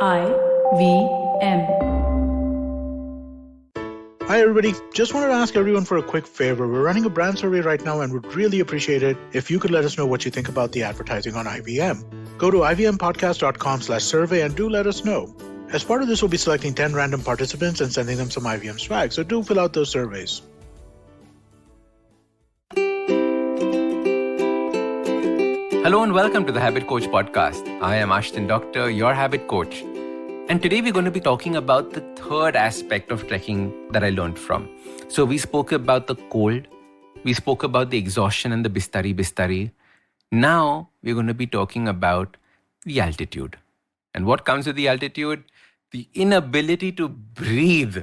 IVM. Hi everybody, just wanted to ask everyone for a quick favor. We're running a brand survey right now and would really appreciate it if you could let us know what you think about the advertising on IVM. Go to ivmpodcast.com/survey and do let us know. As part of this, we'll be selecting 10 random participants and sending them some IVM swag, so do fill out those surveys. Hello and welcome to the Habit Coach podcast. I am Ashdin Doctor, your habit coach. And today we're going to be talking about the third aspect of trekking that I learned from. So we spoke about the cold, we spoke about the exhaustion and the bistari. Now we're going to be talking about the altitude. And what comes with the altitude? The inability to breathe.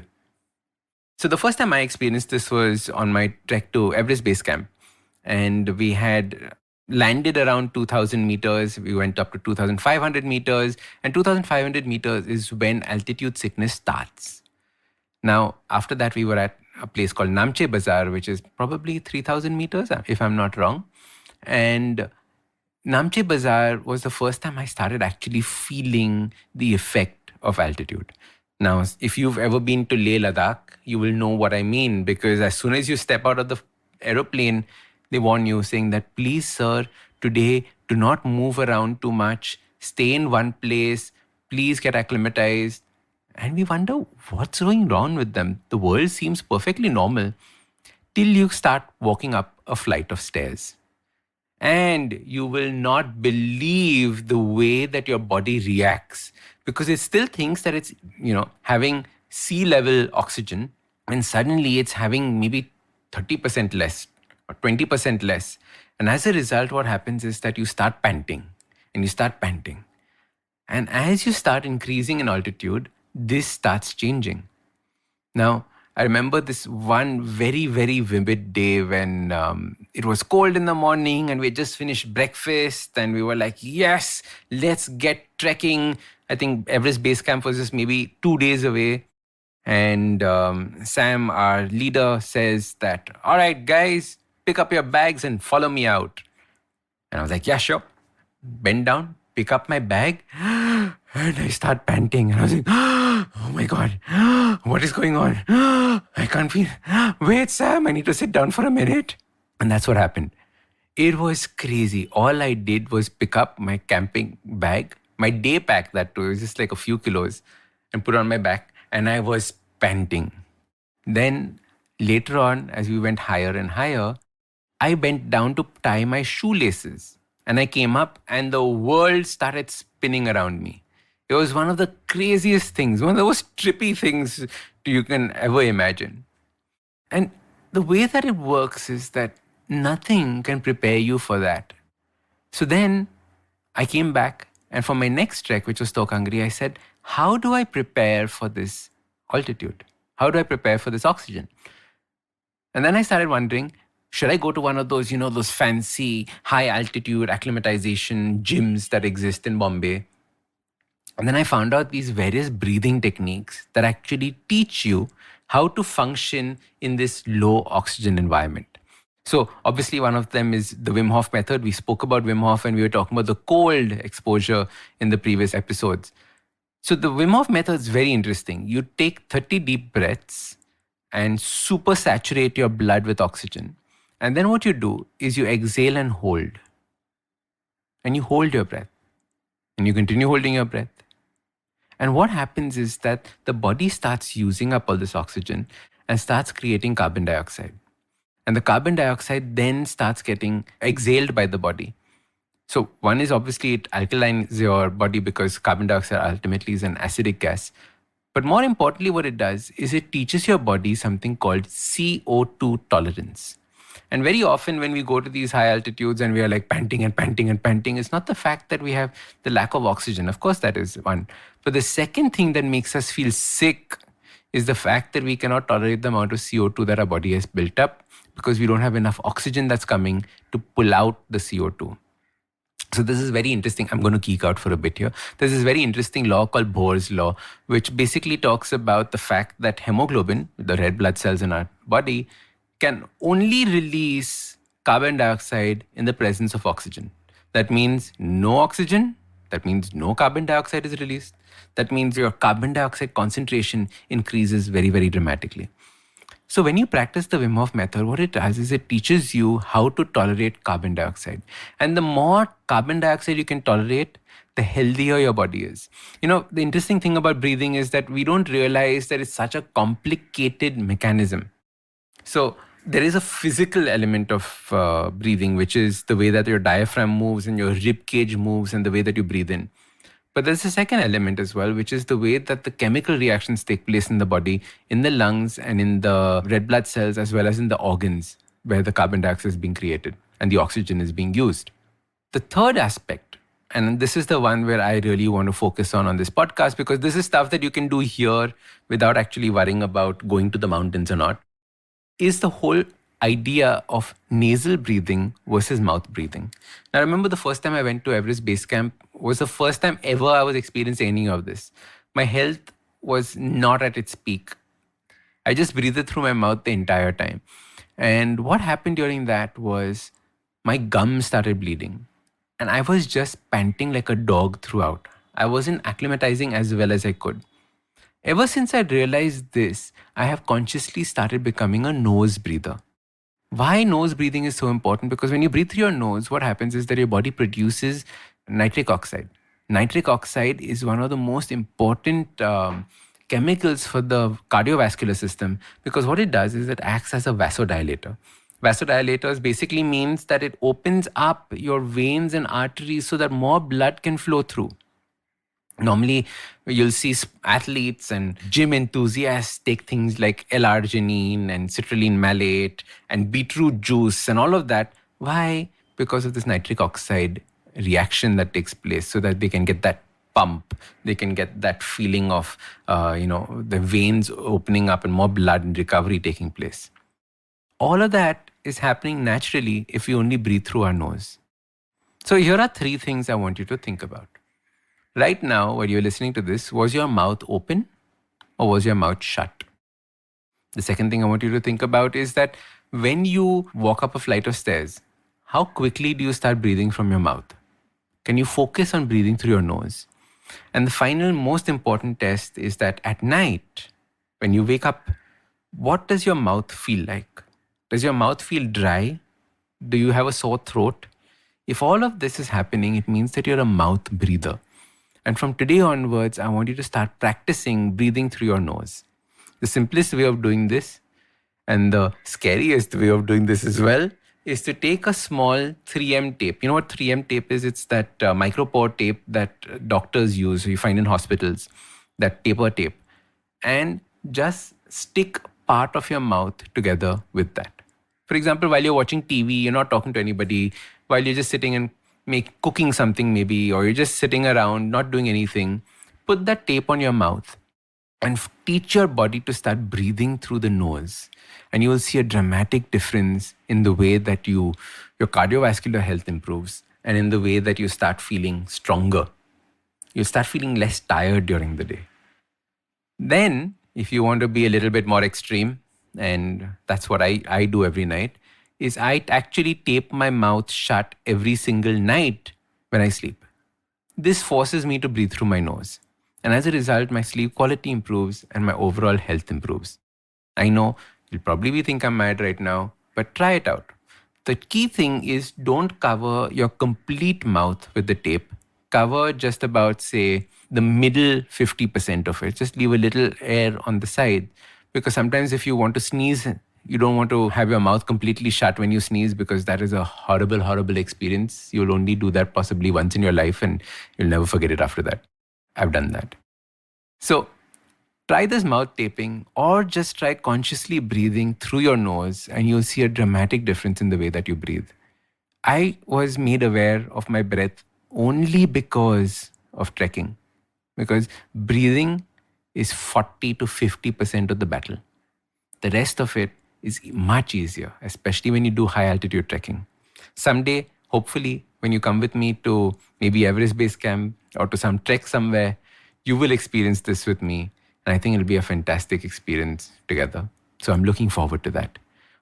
So the first time I experienced this was on my trek to Everest Base Camp. And we had landed around 2,000 meters. We went up to 2,500 meters. And 2,500 meters is when altitude sickness starts. Now, after that, we were at a place called Namche Bazaar, which is probably 3,000 meters, if I'm not wrong. And Namche Bazaar was the first time I started actually feeling the effect of altitude. Now, if you've ever been to Leh Ladakh, you will know what I mean, because as soon as you step out of the aeroplane, they warn you saying that, please, sir, today do not move around too much. Stay in one place. Please get acclimatized. And we wonder what's going wrong with them. The world seems perfectly normal till you start walking up a flight of stairs. And you will not believe the way that your body reacts, because it still thinks that it's, having sea level oxygen, and suddenly it's having maybe 30% less or 20% less. And as a result, what happens is that you start panting and you start panting. And as you start increasing in altitude, this starts changing. Now, I remember this one very, very vivid day when it was cold in the morning and we had just finished breakfast and we were like, yes, let's get trekking. I think Everest Base Camp was just maybe 2 days away. And Sam, our leader, says that, all right, guys, pick up your bags and follow me out. And I was like, yeah, sure. Bend down, pick up my bag, and I start panting. And I was like, oh my God, what is going on? I can't feel. Wait, Sam, I need to sit down for a minute. And that's what happened. It was crazy. All I did was pick up my camping bag, my day pack that too, it was just like a few kilos, and put on my back. And I was panting. Then later on, as we went higher and higher, I bent down to tie my shoelaces. And I came up and the world started spinning around me. It was one of the craziest things, one of the most trippy things you can ever imagine. And the way that it works is that nothing can prepare you for that. So then I came back, and for my next trek, which was Tokangri, I said, how do I prepare for this altitude? How do I prepare for this oxygen? And then I started wondering, should I go to one of those, those fancy high altitude acclimatization gyms that exist in Bombay? And then I found out these various breathing techniques that actually teach you how to function in this low oxygen environment. So obviously one of them is the Wim Hof Method. We spoke about Wim Hof and we were talking about the cold exposure in the previous episodes. So the Wim Hof Method is very interesting. You take 30 deep breaths and super saturate your blood with oxygen. And then what you do is you exhale and hold. And you hold your breath. And you continue holding your breath. And what happens is that the body starts using up all this oxygen and starts creating carbon dioxide. And the carbon dioxide then starts getting exhaled by the body. So one is obviously it alkalines your body because carbon dioxide ultimately is an acidic gas. But more importantly, what it does is it teaches your body something called CO2 tolerance. And very often when we go to these high altitudes and we are like panting, it's not the fact that we have the lack of oxygen. Of course, that is one. But the second thing that makes us feel sick is the fact that we cannot tolerate the amount of CO2 that our body has built up because we don't have enough oxygen that's coming to pull out the CO2. So this is very interesting. I'm going to geek out for a bit here. There's this very interesting law called Bohr's law, which basically talks about the fact that hemoglobin, the red blood cells in our body, can only release carbon dioxide in the presence of oxygen. That means no oxygen, That means no carbon dioxide is released. That means your carbon dioxide concentration increases very, very dramatically. So when you practice the Wim Hof method, what it does is it teaches you how to tolerate carbon dioxide. And the more carbon dioxide you can tolerate, the healthier your body is. The interesting thing about breathing is that we don't realize that it's such a complicated mechanism. So there is a physical element of breathing, which is the way that your diaphragm moves and your rib cage moves and the way that you breathe in. But there's a second element as well, which is the way that the chemical reactions take place in the body, in the lungs and in the red blood cells, as well as in the organs where the carbon dioxide is being created and the oxygen is being used. The third aspect, and this is the one where I really want to focus on this podcast, because this is stuff that you can do here without actually worrying about going to the mountains or not, is the whole idea of nasal breathing versus mouth breathing. Now, I remember the first time I went to Everest Base Camp was the first time ever I was experiencing any of this. My health was not at its peak. I just breathed through my mouth the entire time. And what happened during that was my gums started bleeding. And I was just panting like a dog throughout. I wasn't acclimatizing as well as I could. Ever since I realized this, I have consciously started becoming a nose breather. Why nose breathing is so important? Because when you breathe through your nose, what happens is that your body produces nitric oxide. Nitric oxide is one of the most important chemicals for the cardiovascular system, because what it does is it acts as a vasodilator. Vasodilators basically means that it opens up your veins and arteries so that more blood can flow through. Normally, you'll see athletes and gym enthusiasts take things like L-arginine and citrulline malate and beetroot juice and all of that. Why? Because of this nitric oxide reaction that takes place, so that they can get that pump. They can get that feeling of, the veins opening up and more blood and recovery taking place. All of that is happening naturally if we only breathe through our nose. So here are 3 things I want you to think about. Right now, while you're listening to this, was your mouth open or was your mouth shut? The second thing I want you to think about is that when you walk up a flight of stairs, how quickly do you start breathing from your mouth? Can you focus on breathing through your nose? And the final, most important test is that at night, when you wake up, what does your mouth feel like? Does your mouth feel dry? Do you have a sore throat? If all of this is happening, it means that you're a mouth breather. And from today onwards, I want you to start practicing breathing through your nose. The simplest way of doing this, and the scariest way of doing this as well, is to take a small 3M tape. You know what 3M tape is? It's that micropore tape that doctors use, you find in hospitals, that taper tape. And just stick part of your mouth together with that. For example, while you're watching TV, you're not talking to anybody, while you're just sitting and cooking something maybe, or you're just sitting around not doing anything, put that tape on your mouth and teach your body to start breathing through the nose. And you will see a dramatic difference in the way that your cardiovascular health improves, and in the way that you start feeling stronger. You'll start feeling less tired during the day. Then, if you want to be a little bit more extreme, and that's what I do every night, is I actually tape my mouth shut every single night when I sleep. This forces me to breathe through my nose. And as a result, my sleep quality improves and my overall health improves. I know you'll probably think I'm mad right now, but try it out. The key thing is don't cover your complete mouth with the tape. Cover just about, say, the middle 50% of it. Just leave a little air on the side. Because sometimes if you want to sneeze, you don't want to have your mouth completely shut when you sneeze, because that is a horrible, horrible experience. You'll only do that possibly once in your life and you'll never forget it after that. I've done that. So try this mouth taping, or just try consciously breathing through your nose, and you'll see a dramatic difference in the way that you breathe. I was made aware of my breath only because of trekking, because breathing is 40 to 50% of the battle. The rest of it is much easier, especially when you do high altitude trekking. Someday, hopefully, when you come with me to maybe Everest Base Camp or to some trek somewhere, you will experience this with me. And I think it'll be a fantastic experience together. So I'm looking forward to that.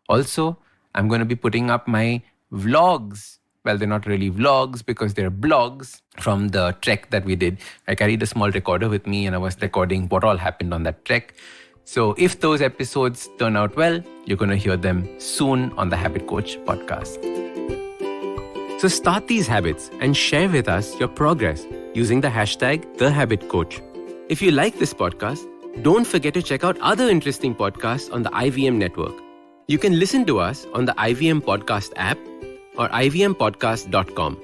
Also, I'm going to be putting up my vlogs Well, they're not really vlogs because they're blogs from the trek that we did. I carried a small recorder with me and I was recording what all happened on that trek. So if those episodes turn out well, you're going to hear them soon on the Habit Coach podcast. So start these habits and share with us your progress using the hashtag #TheHabitCoach. If you like this podcast, don't forget to check out other interesting podcasts on the IVM network. You can listen to us on the IVM Podcast app or ivmpodcast.com.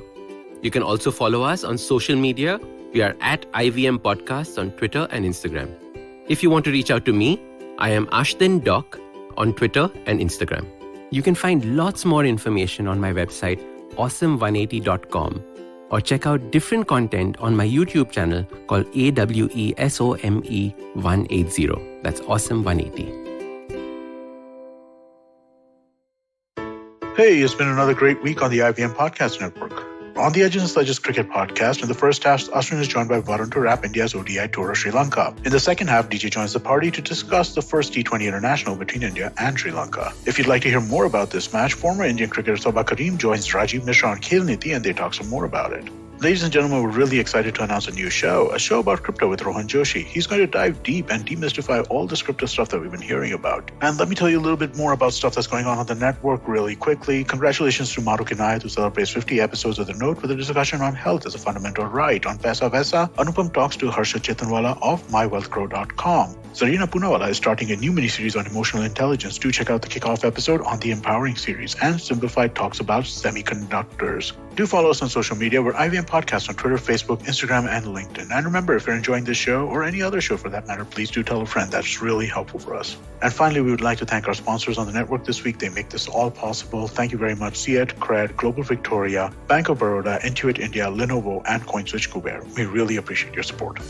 You can also follow us on social media. We are at IVM Podcasts on Twitter and Instagram. If you want to reach out to me, I am Ashdin Doc on Twitter and Instagram. You can find lots more information on my website, awesome180.com, or check out different content on my YouTube channel called AWESOME180. That's Awesome180. Hey, it's been another great week on the IVM Podcast Network. On the Edges and Sledges Cricket Podcast, in the first half, Ashdin is joined by Varun to wrap India's ODI tour of Sri Lanka. In the second half, DJ joins the party to discuss the first T20 international between India and Sri Lanka. If you'd like to hear more about this match, former Indian cricketer Sabah Karim joins Rajiv Mishra on Khel Niti and they talk some more about it. Ladies and gentlemen, we're really excited to announce a new show about crypto with Rohan Joshi. He's going to dive deep and demystify all this crypto stuff that we've been hearing about. And let me tell you a little bit more about stuff that's going on the network really quickly. Congratulations to Maru Kinayat, who celebrates 50 episodes of The Note with a discussion on health as a fundamental right. On Paisa Vaisa, Anupam talks to Harsha Chetanwala of mywealthgrow.com. Zarina Poonawala is starting a new miniseries on emotional intelligence. Do check out the kickoff episode on the Empowering series. And Simplified talks about semiconductors. Do follow us on social media. We're IVM Podcast on Twitter, Facebook, Instagram, and LinkedIn. And remember, if you're enjoying this show, or any other show for that matter, please do tell a friend. That's really helpful for us. And finally, we would like to thank our sponsors on the network this week. They make this all possible. Thank you very much. Ciet, Cred, Global Victoria, Bank of Baroda, Intuit India, Lenovo, and CoinSwitch Kuber. We really appreciate your support.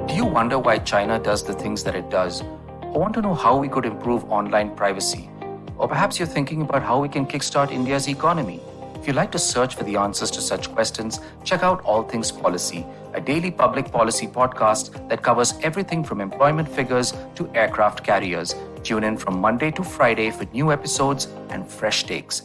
Do you wonder why China does the things that it does? Or want to know how we could improve online privacy? Or perhaps you're thinking about how we can kickstart India's economy. If you'd like to search for the answers to such questions, check out All Things Policy, a daily public policy podcast that covers everything from employment figures to aircraft carriers. Tune in from Monday to Friday for new episodes and fresh takes.